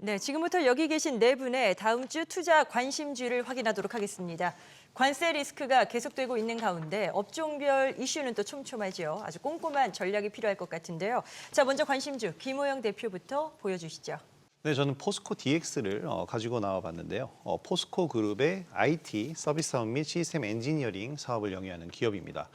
네, 지금부터 여기 계신 네 분의 다음 주 투자 관심주를 확인하도록 하겠습니다. 관세 리스크가 계속되고 있는 가운데 업종별 이슈는 또 촘촘하죠. 아주 꼼꼼한 전략이 필요할 것 같은데요. 자, 먼저 관심주 김호영 대표부터 보여주시죠. 네, 저는 포스코 DX를 가지고 나와봤는데요. 포스코 그룹의 IT, 서비스 사업 및 시스템 엔지니어링 사업을 영위하는 기업입니다.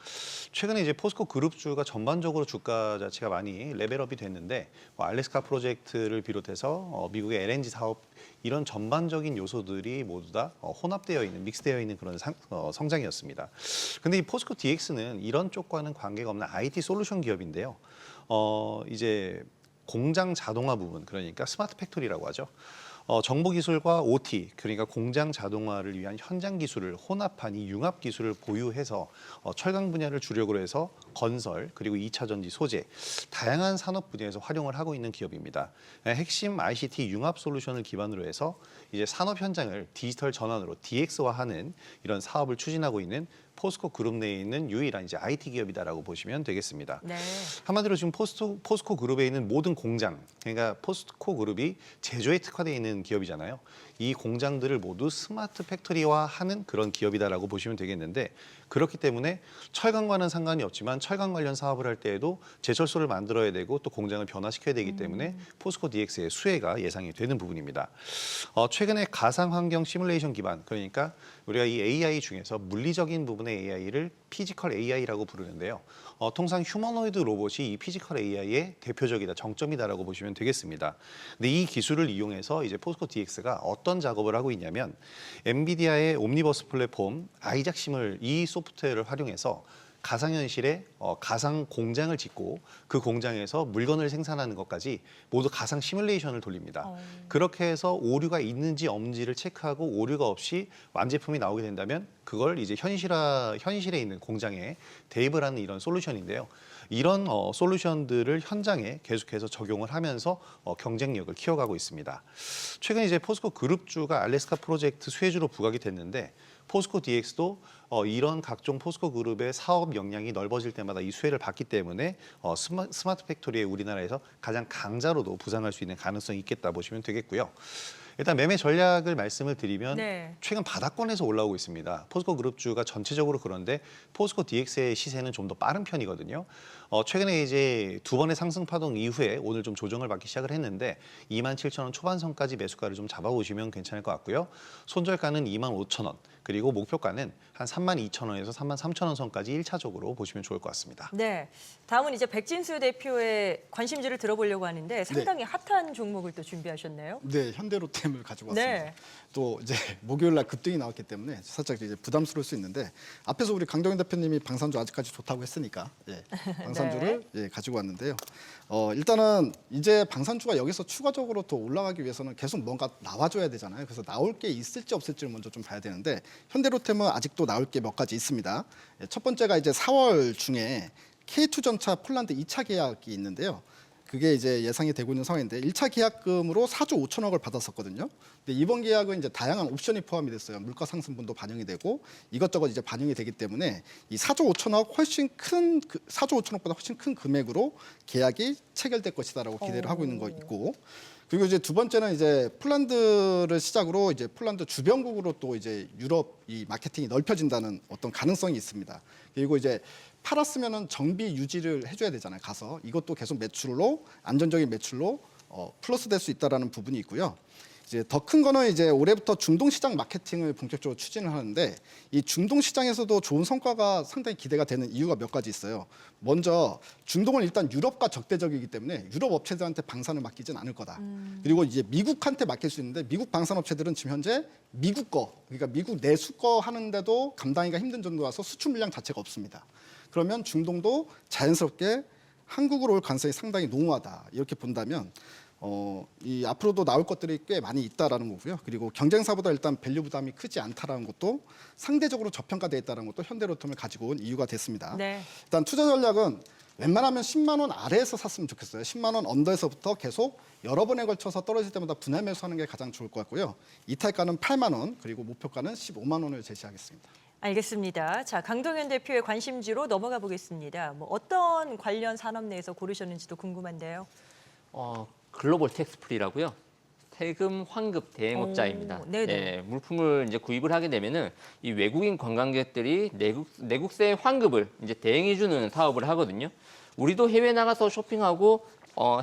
최근에 이제 포스코 그룹주가 전반적으로 주가 자체가 많이 레벨업이 됐는데 알래스카 프로젝트를 비롯해서 미국의 LNG 사업 이런 전반적인 요소들이 모두 다 혼합되어 있는, 믹스되어 있는 그런 성장이었습니다. 근데 이 포스코 DX는 이런 쪽과는 관계가 없는 IT 솔루션 기업인데요. 이제 공장 자동화 부분, 그러니까 스마트 팩토리라고 하죠. 정보 기술과 OT, 그러니까 공장 자동화를 위한 현장 기술을 혼합한 이 융합 기술을 보유해서 철강 분야를 주력으로 해서 건설, 그리고 2차 전지 소재, 다양한 산업 분야에서 활용을 하고 있는 기업입니다. 핵심 ICT 융합 솔루션을 기반으로 해서 이제 산업 현장을 디지털 전환으로 DX화하는 이런 사업을 추진하고 있는 포스코 그룹 내에 있는 유일한 이제 IT 기업이다라고 보시면 되겠습니다. 네. 한마디로 지금 포스코 그룹에 있는 모든 공장, 그러니까 포스코 그룹이 제조에 특화되어 있는 기업이잖아요. 이 공장들을 모두 스마트 팩토리화하는 그런 기업이다라고 보시면 되겠는데, 그렇기 때문에 철강과는 상관이 없지만 철강 관련 사업을 할 때에도 제철소를 만들어야 되고 또 공장을 변화시켜야 되기 때문에 포스코 DX의 수혜가 예상이 되는 부분입니다. 최근에 가상 환경 시뮬레이션 기반, 그러니까 우리가 이 AI 중에서 물리적인 부분의 AI를 피지컬 AI라고 부르는데요. 통상 휴머노이드 로봇이 이 피지컬 AI의 대표적이다, 정점이다라고 보시면 되겠습니다. 근데 이 기술을 이용해서 이제 포스코 DX가 어떤 작업을 하고 있냐면 엔비디아의 옴니버스 플랫폼 아이작심을 이 소프트웨어를 활용해서 가상현실에 가상 공장을 짓고 그 공장에서 물건을 생산하는 것까지 모두 가상 시뮬레이션을 돌립니다. 그렇게 해서 오류가 있는지 없는지를 체크하고 오류가 없이 완제품이 나오게 된다면 그걸 이제 현실에 있는 공장에 대입을 하는 이런 솔루션인데요. 이런 솔루션들을 현장에 계속해서 적용을 하면서 경쟁력을 키워가고 있습니다. 최근 이제 포스코 그룹주가 알래스카 프로젝트 수혜주로 부각이 됐는데 포스코 DX도 이런 각종 포스코 그룹의 사업 역량이 넓어질 때마다 이 수혜를 받기 때문에 스마트 팩토리의 우리나라에서 가장 강자로도 부상할 수 있는 가능성이 있겠다 보시면 되겠고요. 일단 매매 전략을 말씀을 드리면 네. 최근 바닥권에서 올라오고 있습니다. 포스코 그룹주가 전체적으로 그런데 포스코 DX의 시세는 좀 더 빠른 편이거든요. 최근에 이제 두 번의 상승 파동 이후에 오늘 좀 조정을 받기 시작을 했는데 27,000원 초반선까지 매수가를 좀 잡아보시면 괜찮을 것 같고요. 손절가는 25,000원, 그리고 목표가는 한 32,000원에서 33,000원 선까지 1차적으로 보시면 좋을 것 같습니다. 네. 다음은 이제 백진수 대표의 관심주를 들어보려고 하는데 상당히 핫한 종목을 또 준비하셨네요. 네, 현대로템을 가지고 왔습니다. 네. 또 이제 목요일 날 급등이 나왔기 때문에 살짝 이제 부담스러울 수 있는데 앞에서 우리 강동현 대표님이 방산주 아직까지 좋다고 했으니까 방산주를 가지고 왔는데요. 일단은 이제 방산주가 여기서 추가적으로 더 올라가기 위해서는 계속 뭔가 나와줘야 되잖아요. 그래서 나올 게 있을지 없을지를 먼저 좀 봐야 되는데 현대로템은 아직도 나올 게 몇 가지 있습니다. 첫 번째가 이제 4월 중에 K2전차 폴란드 2차 계약이 있는데요. 그게 이제 예상이 되고 있는 상황인데 1차 계약금으로 4조 5천억을 받았었거든요. 근데 이번 계약은 이제 다양한 옵션이 포함이 됐어요. 물가 상승분도 반영이 되고 이것저것 이제 반영이 되기 때문에 이 4조 5천억 훨씬 큰 4조 5천억보다 훨씬 큰 금액으로 계약이 체결될 것이다라고 기대를 하고 있는 거 있고. 그리고 이제 두 번째는 이제 폴란드를 시작으로 이제 폴란드 주변국으로 또 이제 유럽 이 마케팅이 넓혀진다는 어떤 가능성이 있습니다. 그리고 이제 팔았으면은 정비 유지를 해줘야 되잖아요. 가서 이것도 계속 매출로 안정적인 매출로 플러스 될 수 있다라는 부분이 있고요. 이제 더 큰 거는 이제 올해부터 중동 시장 마케팅을 본격적으로 추진을 하는데 이 중동 시장에서도 좋은 성과가 상당히 기대가 되는 이유가 몇 가지 있어요. 먼저 중동은 일단 유럽과 적대적이기 때문에 유럽 업체들한테 방산을 맡기진 않을 거다. 그리고 이제 미국한테 맡길 수 있는데 미국 방산 업체들은 지금 현재 미국 거, 그러니까 미국 내수 거 하는데도 감당하기가 힘든 정도라서 수출 물량 자체가 없습니다. 그러면 중동도 자연스럽게 한국으로 올 가능성이 상당히 농후하다. 이렇게 본다면 이 앞으로도 나올 것들이 꽤 많이 있다라는 거고요. 그리고 경쟁사보다 일단 밸류 부담이 크지 않다라는 것도 상대적으로 저평가되어 있다는 것도 현대로템을 가지고 온 이유가 됐습니다. 네. 일단 투자 전략은 웬만하면 10만 원 아래에서 샀으면 좋겠어요. 10만 원 언더에서부터 계속 여러 번에 걸쳐서 떨어질 때마다 분할 매수하는 게 가장 좋을 것 같고요. 이탈가는 8만 원, 그리고 목표가는 15만 원을 제시하겠습니다. 알겠습니다. 자, 강동현 대표의 관심주로 넘어가 보겠습니다. 뭐 어떤 관련 산업 내에서 고르셨는지도 궁금한데요. 글로벌 텍스프리라고요. 세금 환급 대행업자입니다. 오, 네네. 예, 물품을 이제 구입을 하게 되면은 이 외국인 관광객들이 내국세 환급을 이제 대행해주는 사업을 하거든요. 우리도 해외 나가서 쇼핑하고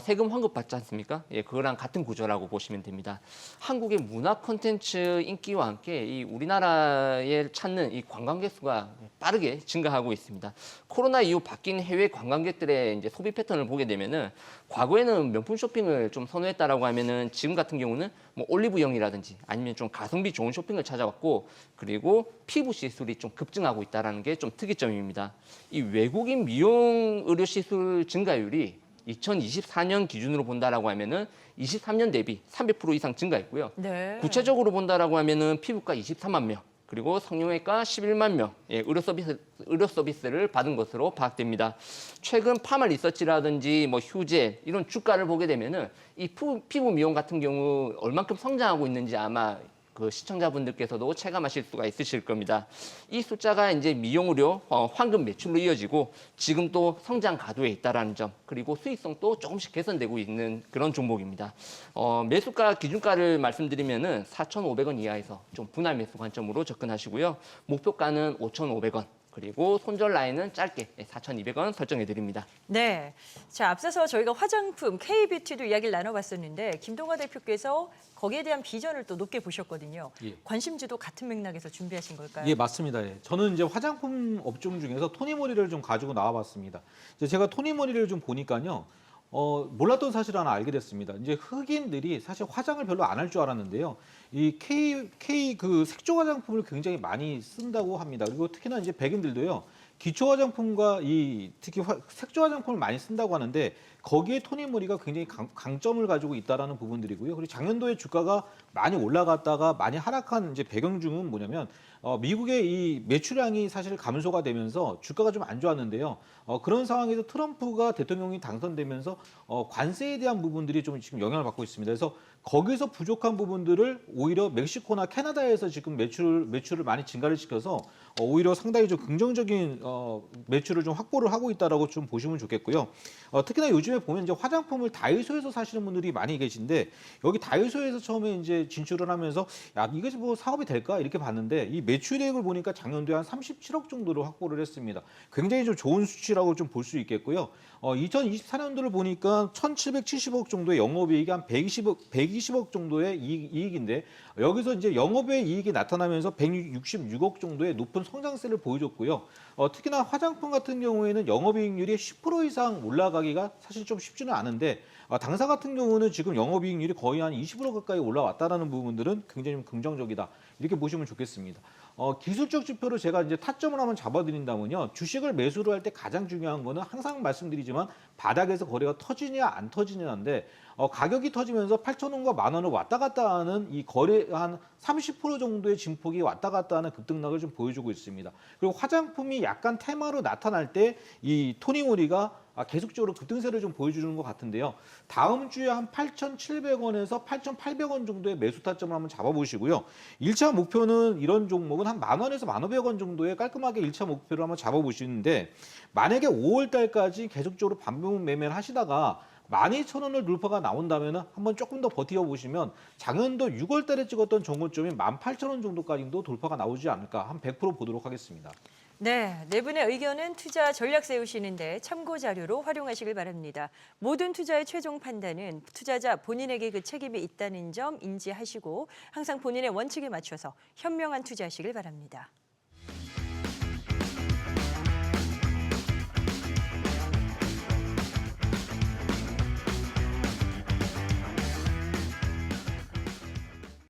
세금 환급 받지 않습니까? 예, 그거랑 같은 구조라고 보시면 됩니다. 한국의 문화 콘텐츠 인기와 함께 이 우리나라에 찾는 이 관광객 수가 빠르게 증가하고 있습니다. 코로나 이후 바뀐 해외 관광객들의 이제 소비 패턴을 보게 되면은 과거에는 명품 쇼핑을 좀 선호했다라고 하면은 지금 같은 경우는 뭐 올리브영이라든지 아니면 좀 가성비 좋은 쇼핑을 찾아왔고 그리고 피부 시술이 좀 급증하고 있다라는 게 좀 특이점입니다. 이 외국인 미용 의료 시술 증가율이 2024년 기준으로 본다라고 하면은 23년 대비 300% 이상 증가했고요. 네. 구체적으로 본다라고 하면은 피부과 23만 명, 그리고 성형외과 11만 명 의료 서비스를 받은 것으로 파악됩니다. 최근 파마 리서치라든지 뭐 휴재 이런 주가를 보게 되면은 이 피부 미용 같은 경우 얼만큼 성장하고 있는지 아마 그 시청자분들께서도 체감하실 수가 있으실 겁니다. 이 숫자가 이제 미용 의료 환급 매출로 이어지고 지금 또 성장 가도에 있다라는 점, 그리고 수익성도 조금씩 개선되고 있는 그런 종목입니다. 매수가 기준가를 말씀드리면은 4,500원 이하에서 좀 분할 매수 관점으로 접근하시고요. 목표가는 5,500원. 그리고 손절 라인은 짧게 4,200원 설정해 드립니다. 네. 자, 앞서서 저희가 화장품 K뷰티도 이야기를 나눠봤었는데 김동관 대표께서 거기에 대한 비전을 또 높게 보셨거든요. 예. 관심주도 같은 맥락에서 준비하신 걸까요? 예, 맞습니다. 예. 저는 이제 화장품 업종 중에서 토니모리를 좀 가지고 나와봤습니다. 이제 제가 토니모리를 좀 보니까요. 몰랐던 사실 하나 알게 됐습니다. 이제 흑인들이 사실 화장을 별로 안 할 줄 알았는데요. 이 K 그 색조 화장품을 굉장히 많이 쓴다고 합니다. 그리고 특히나 이제 백인들도요. 기초 화장품과 특히 색조 화장품을 많이 쓴다고 하는데 거기에 토니모리가 굉장히 강점을 가지고 있다라는 부분들이고요. 그리고 작년도에 주가가 많이 올라갔다가 많이 하락한 이제 배경중은 뭐냐면 미국의 이 매출량이 사실 감소가 되면서 주가가 좀 안 좋았는데요. 그런 상황에서 트럼프가 대통령이 당선되면서 관세에 대한 부분들이 좀 지금 영향을 받고 있습니다. 그래서 거기서 부족한 부분들을 오히려 멕시코나 캐나다에서 지금 매출을 많이 증가를 시켜서 오히려 상당히 좀 긍정적인 매출을 좀 확보를 하고 있다라고 좀 보시면 좋겠고요. 특히나 요즘에 보면 이제 화장품을 다이소에서 사시는 분들이 많이 계신데 여기 다이소에서 처음에 이제 진출을 하면서 야 이것이 뭐 사업이 될까 이렇게 봤는데 이 매출액을 보니까 작년도에 한 37억 정도를 확보를 했습니다. 굉장히 좀 좋은 수치라고 좀 볼 수 있겠고요. 2024년도를 보니까 1,770억 정도의 영업이익이 한 120억 정도의 이익인데 여기서 이제 영업의 이익이 나타나면서 166억 정도의 높은 성장세를 보여줬고요. 특히나 화장품 같은 경우에는 영업이익률이 10% 이상 올라가기가 사실 좀 쉽지는 않은데 당사 같은 경우는 지금 영업이익률이 거의 한 20% 가까이 올라왔다라는 부분들은 굉장히 좀 긍정적이다. 이렇게 보시면 좋겠습니다. 기술적 지표로 제가 이제 타점을 한번 잡아드린다면요. 주식을 매수를 할 때 가장 중요한 거는 항상 말씀드리지만 바닥에서 거래가 터지냐 안 터지냐인데 가격이 터지면서 8,000원과 10,000원을 왔다 갔다 하는 이 거래 한 30% 정도의 진폭이 왔다 갔다 하는 급등락을 좀 보여주고 있습니다. 그리고 화장품이 약간 테마로 나타날 때 이 토니모리가 계속적으로 급등세를 좀 보여주는 것 같은데요. 다음 주에 한 8,700원에서 8,800원 정도의 매수 타점을 한번 잡아보시고요. 1차 목표는 이런 종목은 한 10,000원에서 1,500원 정도의 깔끔하게 1차 목표를 한번 잡아보시는데 만약에 5월 달까지 계속적으로 반복 매매를 하시다가 12,000원을 돌파가 나온다면 한번 조금 더 버텨보시면 작년도 6월 달에 찍었던 정고점이 18,000원 정도까지도 돌파가 나오지 않을까 한 100% 보도록 하겠습니다. 네, 네 분의 의견은 투자 전략 세우시는데 참고 자료로 활용하시길 바랍니다. 모든 투자의 최종 판단은 투자자 본인에게 그 책임이 있다는 점 인지하시고 항상 본인의 원칙에 맞춰서 현명한 투자하시길 바랍니다.